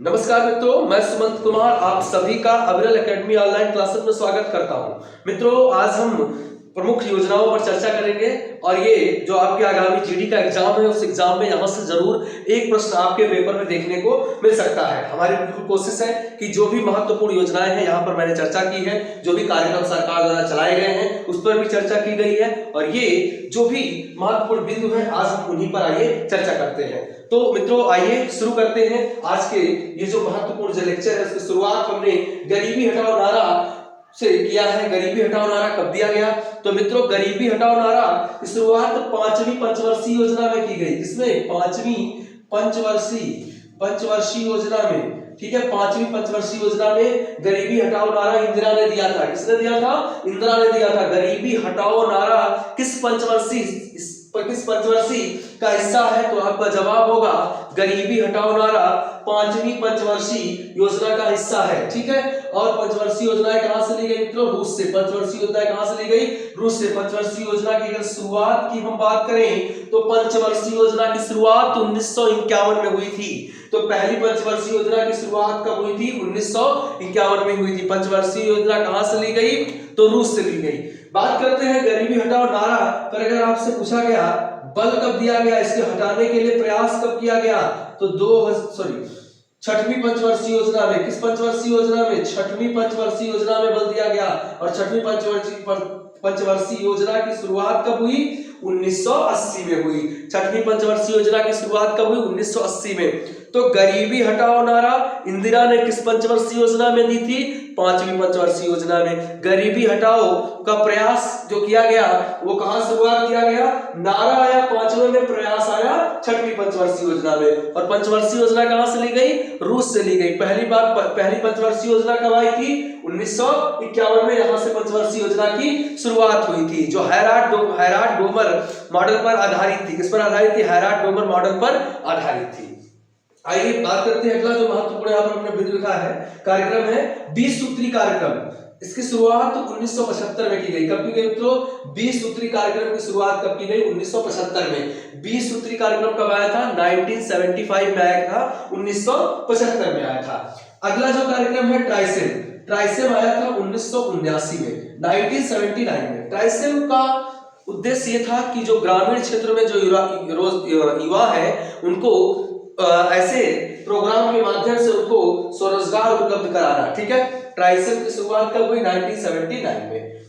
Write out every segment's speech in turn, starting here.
नमस्कार मित्रों, मैं सुमंत कुमार आप सभी का अविरल एकेडमी ऑनलाइन क्लासेस में स्वागत करता हूं। मित्रों, आज हम प्रमुख योजनाओं पर चर्चा करेंगे और ये जो आपके आगामी जीडी का एग्जाम है उस एग्जाम में यहाँ से जरूर एक प्रश्न आपके पेपर में देखने को मिल सकता है। हमारी बिल्कुल कोशिश है कि जो भी महत्वपूर्ण योजनाएं हैं यहाँ पर मैंने चर्चा की है, जो भी कार्यक्रम सरकार द्वारा चलाए गए हैं उस पर भी चर्चा की गई है और ये जो भी महत्वपूर्ण बिंदु है आज हम उन्हीं पर आइए चर्चा करते हैं। तो मित्रों, आइए शुरू करते हैं आज के ये जो महत्वपूर्ण जो लेक्चर है उसकी शुरुआत हमने गरीबी हटाओ नारा से किया है। गरीबी हटाओ नारा कब दिया गया? तो मित्रों, गरीबी हटाओ नारा की शुरुआत 5वीं पंचवर्षीय योजना में की गई। इसमें 5वीं पंचवर्षीय योजना में, ठीक है, 5वीं पंचवर्षीय योजना में गरीबी हटाओ नारा इंदिरा ने दिया था। किसने दिया था? इंदिरा ने दिया था। गरीबी हटाओ नारा किस पंचवर्षीय का हिस्सा है? तो आपका जवाब होगा गरीबी हटाओ नारा 5वीं पंचवर्षीय योजना का हिस्सा है। ठीक है, और पंचवर्षीय योजनाएं कहां से ली गई मित्रों? रूस से। पंचवर्षीय योजनाएं कहां से ली गई? रूस से। पंचवर्षीय योजना की अगर शुरुआत की हम बात करें तो पंचवर्षीय योजना की शुरुआत 1951 में हुई थी। तो पहली पंचवर्षीय योजना की शुरुआत कब हुई थी? 1951 में हुई थी। पंचवर्षीय योजना कहां से ली गई? तो रूस से ली गई। बात करते हैं गरीबी हटाओ नारा पर अगर आपसे पूछा गया बल कब दिया गया, इसके हटाने के लिए प्रयास कब किया गया? तो 6वीं पंचवर्षीय योजना में। किस पंचवर्षीय योजना में? 6वीं पंचवर्षीय योजना में बल दिया गया। और 6वीं पंचवर्षीय योजना की शुरुआत कब हुई? 1980 में हुई। 6वीं पंचवर्षीय योजना की शुरुआत कब हुई? 1980 में। तो गरीबी हटाओ नारा इंदिरा ने किस पंचवर्षीय योजना में दी थी? 5वीं पंचवर्षीय योजना में। गरीबी हटाओ का प्रयास जो किया गया वो कहां शुरुआत किया गया? नारा आया 5वें में, प्रयास आया 6वीं पंचवर्षीय योजना में। और पंचवर्षीय योजना कहां से ली गई? रूस से ली गई। पहली पंचवर्षीय योजना कब आई थी? 1951 में यहां से पंचवर्षीय योजना की शुरुआत हुई थी, जो हैराट-डोमर मॉडल पर आधारित थी। किस पर आधारित थी? हैराट-डोमर मॉडल पर आधारित थी। आइए बात करते हैं अगला जो महत्वपूर्ण यहाँ पर हमने बिंदु लिखा है कार्यक्रम है 20 सूत्री कार्यक्रम। इसकी शुरुआत 1975 में की गई। कब की गई मित्रों? 20 सूत्री कार्यक्रम की शुरुआत कब की गई? 1975 में। 20 सूत्री कार्यक्रम कब आया था? 1975 में आया था, 1975 में आया था। अगला जो कार्यक्रम है ट्राइसेम आया था 1979 में, 1979 में। ट्राइसेम का उद्देश्य ये था कि जो ग्रामीण क्षेत्र में जो युवा है उनको ऐसे प्रोग्राम के माध्यम से उनको स्वरोजगार उपलब्ध कराना। ठीक है, ट्राइसेम की शुरुआत कब हुई? 1979 में।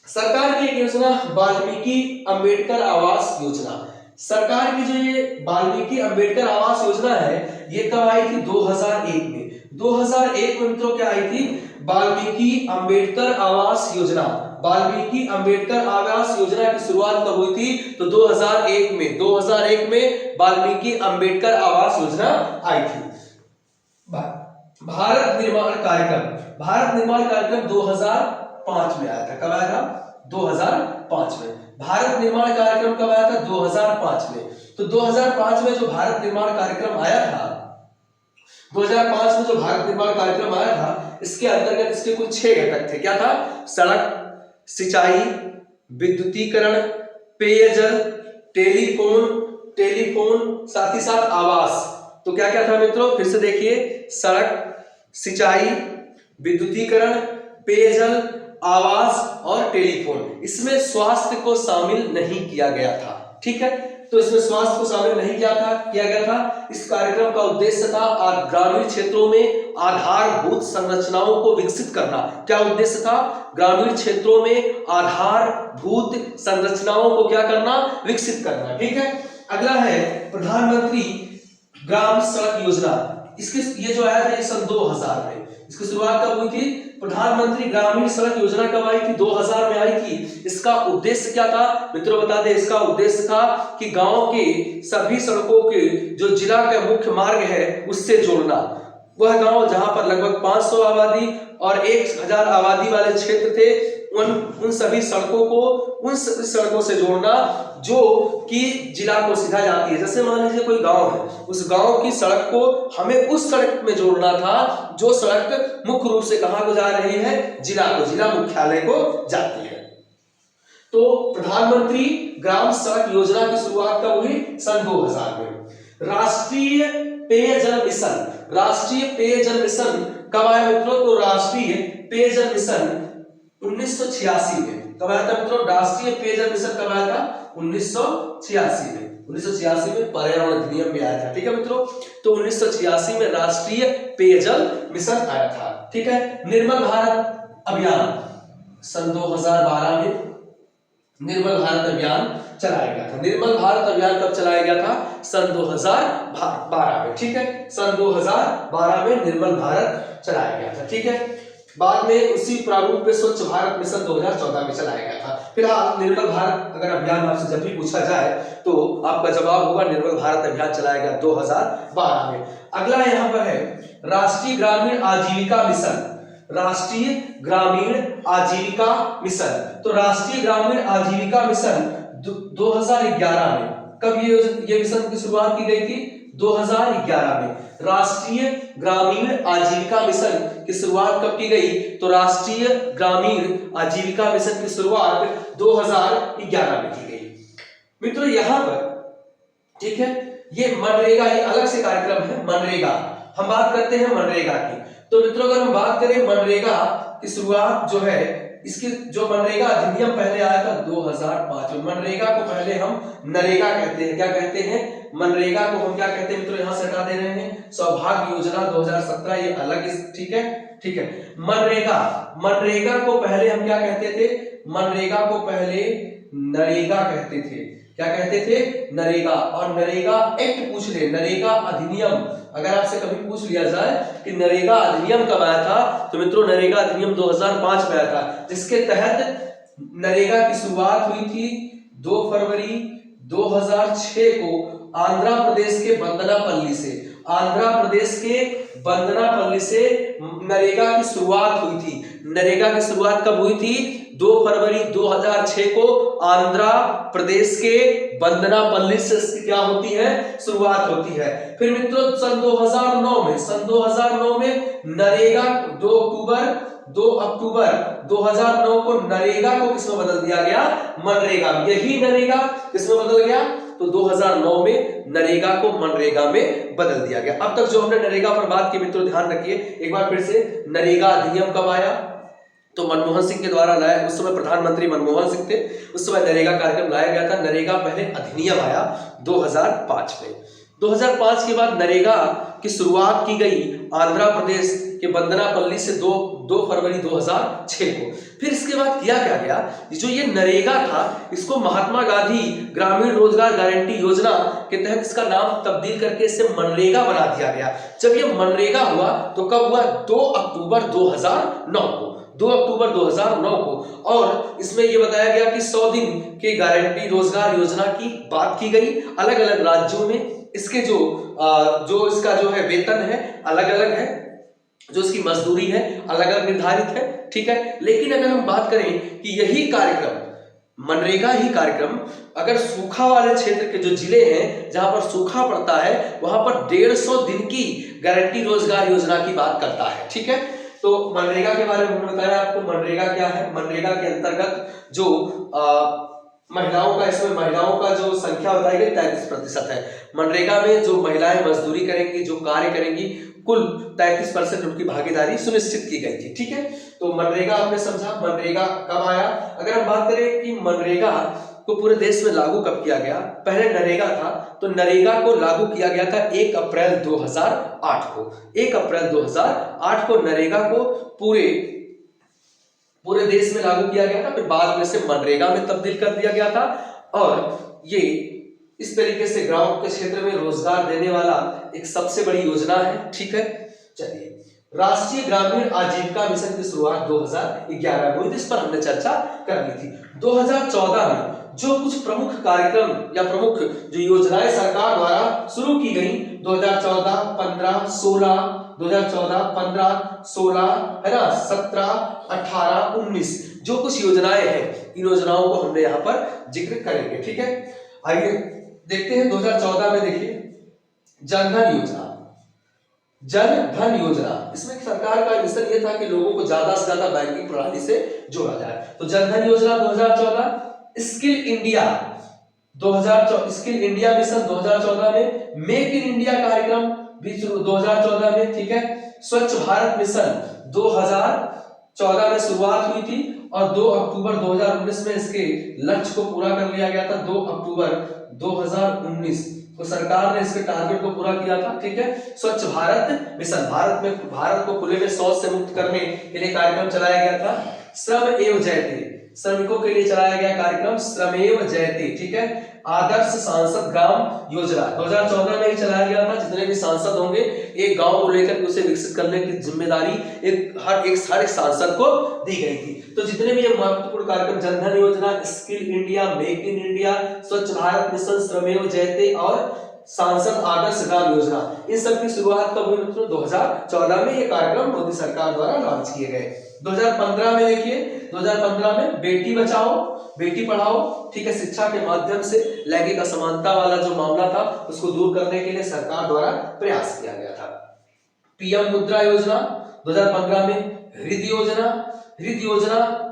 सरकार की एक योजना वाल्मीकि अंबेडकर आवास योजना। सरकार की जो ये वाल्मीकि अंबेडकर आवास योजना है ये कब आई थी? 2001 में। 2001 में मित्रों क्या आई थी? वाल्मीकि अंबेडकर आवास योजना। वाल्मीकि अंबेडकर आवास योजना की शुरुआत कब हुई थी? तो 2001 में। 2001 में वाल्मीकि अंबेडकर आवास योजना आई थी। भारत निर्माण कार्यक्रम 2005 में आया था। कब आया था? 2005 में। भारत निर्माण कार्यक्रम कब आया था? 2005 में। तो 2005 में जो भारत निर्माण कार्यक्रम आया था, 2005 में जो भारत निर्माण कार्यक्रम आया था इसके अंतर्गत इसके कुल 6 घटक थे। क्या था? सड़क, सिंचाई, विद्युतीकरण, पेयजल, टेलीफोन, साथ ही साथ आवास। तो क्या क्या था मित्रों? फिर से देखिए, सड़क, सिंचाई, विद्युतीकरण, पेयजल, आवास और टेलीफोन। इसमें स्वास्थ्य को शामिल नहीं किया गया था। ठीक है, तो इसमें स्वास्थ्य को शामिल नहीं किया गया था। इस कार्यक्रम का उद्देश्य था ग्रामीण क्षेत्रों में आधारभूत संरचनाओं को विकसित करना। क्या उद्देश्य था? ग्रामीण क्षेत्रों में आधारभूत संरचनाओं को क्या करना? विकसित करना। ठीक है, अगला है प्रधानमंत्री ग्राम सड़क योजना। ये जो आया था ये सन 2000 में। इसकी शुरुआत कब हुई थी? प्रधानमंत्री ग्रामीण सड़क योजना कब आई थी? 2000 में आई थी। इसका उद्देश्य क्या था मित्रों? बता दें, इसका उद्देश्य था कि गांव के सभी सड़कों के जो जिला का मुख्य मार्ग है उससे जोड़ना। वह गांव जहां पर लगभग 500 आबादी और 1000 आबादी वाले क्षेत्र थे, उन सभी सड़कों को उन सड़कों से जोड़ना जो कि जिला को सीधा जाती है। जैसे मान लीजिए कोई गांव है, उस गांव की सड़क को हमें उस सड़क में जोड़ना था जो सड़क मुख्य रूप से कहां को जा रही है? जिला को, जिला मुख्यालय को जाती है। तो प्रधानमंत्री ग्राम सड़क योजना की शुरुआत कब हुई? सन 2000 में। राष्ट्रीय पेयजल मिशन, राष्ट्रीय पेयजल मिशन कब आया मित्रों? तो राष्ट्रीय पेयजल मिशन 1986 में। कब आया था मित्रों? राष्ट्रीय पेयजल मिशन कब आया था? 1986 में। 1986 में पर्यावरण अधिनियम में आया था। ठीक है मित्रों, तो 1986 में राष्ट्रीय पेयजल मिशन आया था। ठीक है। निर्मल भारत अभियान सन 2012 में निर्मल भारत अभियान चलाया गया था। निर्मल भारत अभियान कब चलाया गया था? सन 2012 में। ठीक है, सन 2012 में निर्मल भारत चलाया गया था। ठीक है, बाद में उसी प्रारूप में स्वच्छ भारत मिशन 2014 में चलाया गया था। फिलहाल निर्मल भारत अगर अभियान आपसे जब भी पूछा जाए तो आपका जवाब होगा निर्मल भारत अभियान चलाया गया 2012 में। अगला यहाँ पर है राष्ट्रीय ग्रामीण आजीविका मिशन। राष्ट्रीय ग्रामीण आजीविका मिशन, तो राष्ट्रीय ग्रामीण आजीविका मिशन 2011 में। कब ये मिशन की शुरुआत की गई थी? 2011 में। राष्ट्रीय ग्रामीण आजीविका मिशन की शुरुआत कब की गई? तो राष्ट्रीय ग्रामीण आजीविका मिशन की शुरुआत 2011 में की गई। मित्रों यहाँ पर ठीक है, ये मनरेगा, ये अलग से कार्यक्रम है मनरेगा। हम बात करते हैं मनरेगा की। तो मित्रों अगर हम बात करें मनरेगा की शुरुआत जो है, इसकी जो मनरेगा अधिनियम पहले आया था 2005 में। मनरेगा को पहले हम नरेगा कहते हैं। क्या कहते हैं? मनरेगा को हम क्या कहते हैं मित्रों? यहां से हटा दे रहे हैं। सौभाग्य योजना 2017 ये अलग। ठीक है, ठीक है। मनरेगा, मनरेगा को पहले हम क्या कहते थे? मनरेगा को पहले नरेगा कहते थे। क्या कहते थे? नरेगा। और नरेगा एक्ट पूछ ले, नरेगा अधिनियम अगर आपसे कभी पूछ लिया जाए कि नरेगा अधिनियम कब आया था, तो मित्रों नरेगा अधिनियम 2005 में आया था, जिसके तहत नरेगा की शुरुआत हुई थी 2 फरवरी 2006 को आंध्र प्रदेश के बंदनापल्ली से। आंध्र प्रदेश के बंदनापल्ली से नरेगा की शुरुआत हुई थी। नरेगा की शुरुआत कब हुई थी? 2 फरवरी 2006 को आंध्र प्रदेश के बंदनापल्ली से क्या होती है? शुरुआत होती है। फिर मित्रों सन 2009 में नरेगा 2 अक्टूबर 2009 को नरेगा को किसमें बदल दिया गया? मनरेगा। यही नरेगा किसमें बदल गया? तो 2009 में नरेगा को मनरेगा में बदल दिया गया। अब तक जो हमने नरेगा पर बात की मित्रों ध्यान रखिए एक बार फिर से। नरेगा अधिनियम कब आया? तो मनमोहन सिंह के द्वारा लाया, उस समय प्रधानमंत्री मनमोहन सिंह थे, उस समय नरेगा कार्यक्रम लाया गया था। नरेगा पहले अधिनियम आया 2005 में। 2005 के बाद नरेगा की शुरुआत की गई आंध्र प्रदेश के बंदनापल्ली से 2 फरवरी 2006 को। फिर इसके बाद किया क्या गया? जो ये नरेगा था इसको महात्मा गांधी ग्रामीण रोजगार गारंटी योजना के तहत इसका नाम तब्दील करके इसे मनरेगा बना दिया गया। जब ये मनरेगा हुआ तो कब हुआ? 2 अक्टूबर 2009 को। 2 अक्टूबर 2009 को। और इसमें यह बताया गया कि 100 दिन के गारंटी रोजगार योजना की बात की गई। अलग अलग राज्यों में इसके जो इसका जो है वेतन है अलग अलग है, जो इसकी मजदूरी है अलग अलग निर्धारित है। ठीक है, लेकिन अगर हम बात करें कि यही कार्यक्रम मनरेगा ही कार्यक्रम अगर सूखा वाले क्षेत्र के जो जिले हैं जहां पर सूखा पड़ता है वहां पर 150 दिन की गारंटी रोजगार योजना की बात करता है। ठीक है, तो मनरेगा के बारे में हमने बताया आपको। मनरेगा क्या है? मनरेगा के अंतर्गत जो महिलाओं का, इसमें महिलाओं का जो संख्या बताई गई 33% है। मनरेगा में जो महिलाएं मजदूरी करेंगी, जो कार्य करेंगी, कुल 33% उनकी भागीदारी सुनिश्चित की गई थी। ठीक है, तो मनरेगा आपने समझा। मनरेगा कब आया? अगर हम बात करें कि मनरेगा को पूरे देश में लागू कब किया गया? पहले नरेगा था, तो नरेगा को लागू किया गया था 1 अप्रैल 2008 को। 1 अप्रैल 2008 को नरेगा को पूरे देश में लागू किया गया था। फिर बाद में से मनरेगा में तब्दील कर दिया गया था। और ये इस तरीके से गांव के क्षेत्र में रोजगार देने वाला एक सबसे बड़ी योजना है। ठीक है, चलिए राष्ट्रीय ग्रामीण आजीविका मिशन की शुरुआत 2011 में हुई थी, इस पर हमने चर्चा कर ली थी। 2014 में जो कुछ प्रमुख कार्यक्रम या प्रमुख जो योजनाएं सरकार द्वारा शुरू की गई 2014, 15, 16, 2014, 15, 16 है ना, 17, 18, 19 जो कुछ योजनाएं हैं इन योजनाओं को हमने यहाँ पर जिक्र करेंगे। ठीक है, आइए देखते हैं 2014 में। देखिए जनधन योजना, जनधन योजना, इसमें सरकार का मिशन ये था कि लोगों को ज्यादा से ज्यादा बैंकिंग प्रणाली से जोड़ा जाए। तो जनधन योजना 2014। Skill India, skill India mission 2014 में, मेक इन इंडिया कार्यक्रम भी 2014 में, ठीक है। स्वच्छ भारत मिशन 2014 में शुरुआत हुई थी और 2 अक्टूबर 2019 में इसके लक्ष्य को पूरा कर लिया गया था। 2 अक्टूबर 2019 तो सरकार ने इसके टारगेट को पूरा किया था, ठीक है। स्वच्छ भारत मिशन, भारत को खुले में शौच से मुक्त करने के लिए कार्यक्रम चलाया गया था। श्रम एवं जयते, श्रमिकों के लिए चलाया गया कार्यक्रम श्रम एवं जयते, ठीक है। आदर्श सांसद ग्राम योजना 2014 में ही चलाया गया था। जितने भी सांसद होंगे एक गांव को लेकर उसे विकसित करने की जिम्मेदारी हर एक सांसद को दी गई थी। तो जितने भी ये महत्वपूर्ण कार्यक्रम, जनधन योजना, skill India, make in India, स्वच्छ भारत मिशन, श्रम एवं जयते और सांसद आदर्श ग्राम योजना, इन सब की शुरुआत कब हुई मित्रों? 2014 में ये कार्यक्रम मोदी सरकार द्वारा लॉन्च किए गए। 2015 में देखिए, 2015 में बेटी बचाओ बेटी पढ़ाओ, ठीक है, शिक्षा के माध्यम से लैंगिक असमानता वाला जो मामला था उसको दूर करने के लिए सरकार द्वारा प्रयास किया गया था। पीएम मुद्रा योजना 2015 में, हृदय योजना,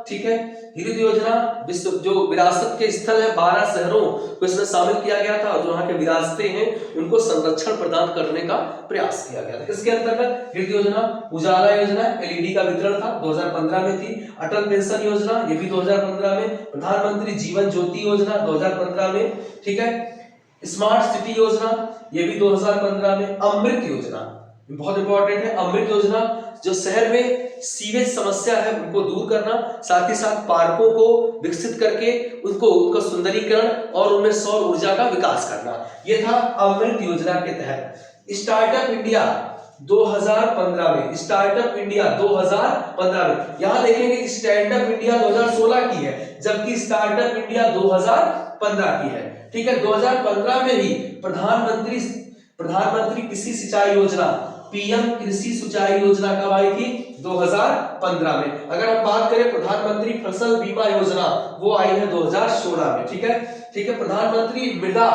ठीक है, हृदय योजना विश्व जो विरासत के स्थल है 12 शहरों को इसमें शामिल किया गया था और जो वहां के विरासतें हैं उनको संरक्षण प्रदान करने का प्रयास किया गया था। इसके अंतर्गत हृदय योजना, उजाला योजना एलईडी का वितरण था 2015 में थी। अटल पेंशन योजना ये भी 2015 में। प्रधानमंत्री जीवन ज्योति योजना 2015 में, ठीक है। स्मार्ट सिटी योजना ये भी 2015 में। अमृत योजना बहुत इंपॉर्टेंट है, अमृत योजना जो शहर में सीवेज समस्या है उनको दूर करना, साथ ही साथ पार्कों को विकसित करके उनका सुंदरीकरण और उनमें सौर ऊर्जा का विकास करना, ये था अमृत योजना के तहत। स्टार्टअप इंडिया 2015 में, स्टार्टअप इंडिया 2015 में, यहां देखेंगे स्टैंड अप इंडिया 2016 की है जबकि स्टार्टअप इंडिया 2015 की है, ठीक है। 2015 में ही प्रधानमंत्री कृषि सिंचाई योजना, पीएम कृषि सिंचाई योजना कब आई थी? 2015 में। अगर हम बात करें प्रधानमंत्री फसल बीमा योजना, वो आई है 2016 में, ठीक है, ठीक है। प्रधानमंत्री मृदा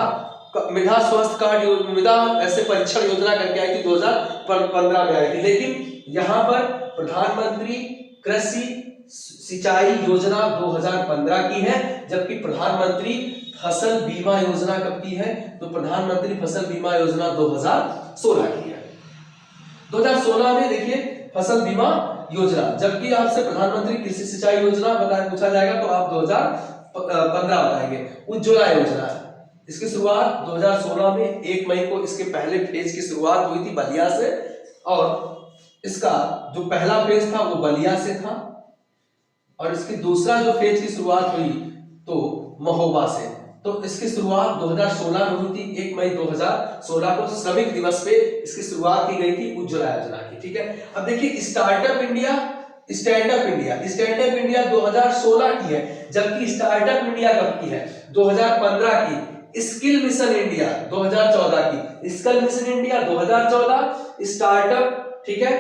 स्वास्थ्य कार्ड, मृदा ऐसे परीक्षण योजना करके आई थी 2015 में आई थी। लेकिन यहाँ पर प्रधानमंत्री कृषि सिंचाई योजना 2015 की है जबकि प्रधानमंत्री फसल बीमा योजना कब की है? तो प्रधानमंत्री फसल बीमा योजना 2016 की है। 2016 में देखिए फसल बीमा योजना, जबकि आपसे प्रधानमंत्री कृषि सिंचाई योजना पूछा जाएगा तो आप 2015 बताएंगे। उज्ज्वला योजना, इसकी शुरुआत 2016 में 1 मई को इसके पहले फेज की शुरुआत हुई थी बलिया से और इसका जो पहला फेज था वो बलिया से था और इसकी दूसरा जो फेज की शुरुआत हुई तो महोबा से। तो इसकी शुरुआत 2016 में हुई थी, 1 मई 2016 को श्रमिक दिवस पे इसकी शुरुआत की गई थी उज्ज्वला योजना की, ठीक है। अब देखिए स्टार्टअप इंडिया 2016 की है जबकि स्टार्टअप इंडिया कब की है? 2015 की। स्किल मिशन इंडिया 2014 की, स्किल मिशन इंडिया 2014, स्टार्टअप, ठीक है,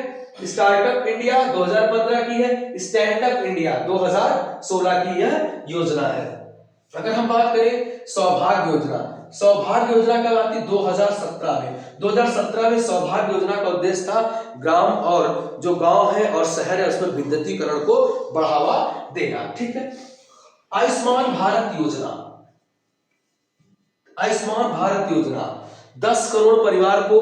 स्टार्टअप इंडिया 2015 की है, स्टैंड अप इंडिया 2016 की यह योजना है। अगर हम बात करें सौभाग्य योजना, सौभाग्य योजना कब आती? 2017 में। 2017 में सौभाग्य योजना का उद्देश्य था ग्राम और जो गांव है और शहर है उसमें विद्युतीकरण को बढ़ावा देना, ठीक है। आयुष्मान भारत योजना, आयुष्मान भारत योजना 10 करोड़ परिवार को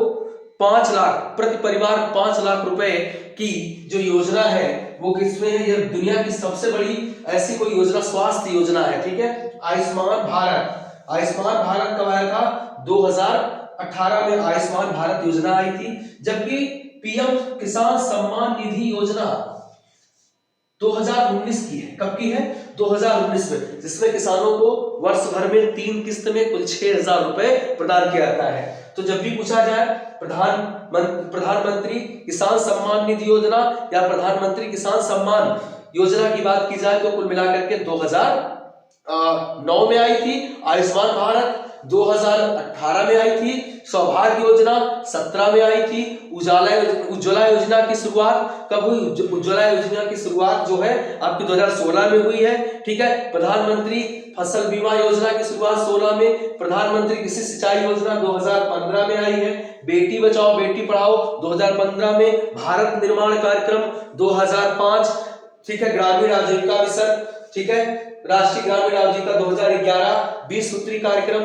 5 लाख प्रति परिवार 5 लाख रुपए की जो योजना है वो किसमें है? यह दुनिया की सबसे बड़ी ऐसी कोई योजना स्वास्थ्य योजना है, ठीक है। आयुष्मान भारत कब आया था? 2018 में आयुष्मान भारत योजना आई थी जबकि पीएम किसान सम्मान निधि योजना 2019 की है। कब की है? 2019 में, जिसमें किसानों को वर्ष भर में 3 किस्त में कुल 6,000 रुपए प्रदान किया जाता है। तो जब भी पूछा जाए प्रधानमंत्री किसान सम्मान निधि योजना या प्रधानमंत्री किसान सम्मान योजना की बात की जाए तो कुल मिलाकर के 2009 में आई थी, आयुष्मान भारत 2018 में आई थी, सौभाग्य योजना 17 में आई थी, उज्ज्वला योजना की शुरुआत कब हुई? उज्ज्वला योजना की शुरुआत जो है आपकी 2016 में हुई है, ठीक है। प्रधानमंत्री फसल बीमा योजना की शुरुआत 16 में, प्रधानमंत्री कृषि सिंचाई योजना 2015 में आई है, बेटी बचाओ बेटी पढ़ाओ 2015 में, भारत निर्माण कार्यक्रम 2005, ठीक है, ग्रामीण आजीविका मिशन, ठीक है, राष्ट्रीय ग्रामीण आजीविका 2011 20 सूत्री कार्यक्रम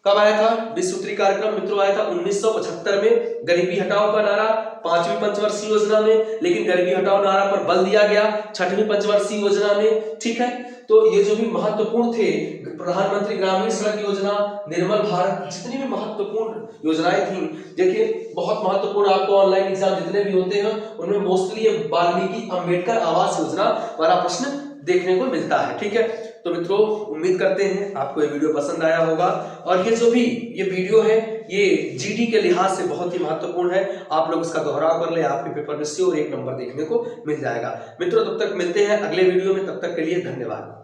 कब आया था? 20 सूत्री कार्यक्रम मित्रों आया था 1975 में, गरीबी हटाओ का नारा 5वीं पंचवर्षीय योजना में, लेकिन गरीबी हटाओ नारा पर बल दिया गया 6वीं पंचवर्षीय योजना में। ठीक है, तो ये जो भी महत्वपूर्ण थे, प्रधानमंत्री ग्रामीण सड़क योजना, निर्मल भारत, जितनी भी महत्वपूर्ण योजनाएं थी, देखिए बहुत महत्वपूर्ण, आपको ऑनलाइन एग्जाम जितने भी होते हैं उनमें मोस्टली वाल्मीकि अंबेडकर आवास योजना वाला प्रश्न देखने को मिलता है। ठीक है, तो मित्रों उम्मीद करते हैं आपको ये वीडियो पसंद आया होगा, और ये जो भी ये वीडियो है ये जीडी के लिहाज से बहुत ही महत्वपूर्ण है। आप लोग इसका दोहराव कर ले, आपके पेपर में श्योर 1 नंबर देखने को मिल जाएगा। मित्रों तब तक मिलते हैं अगले वीडियो में, तब तक के लिए धन्यवाद।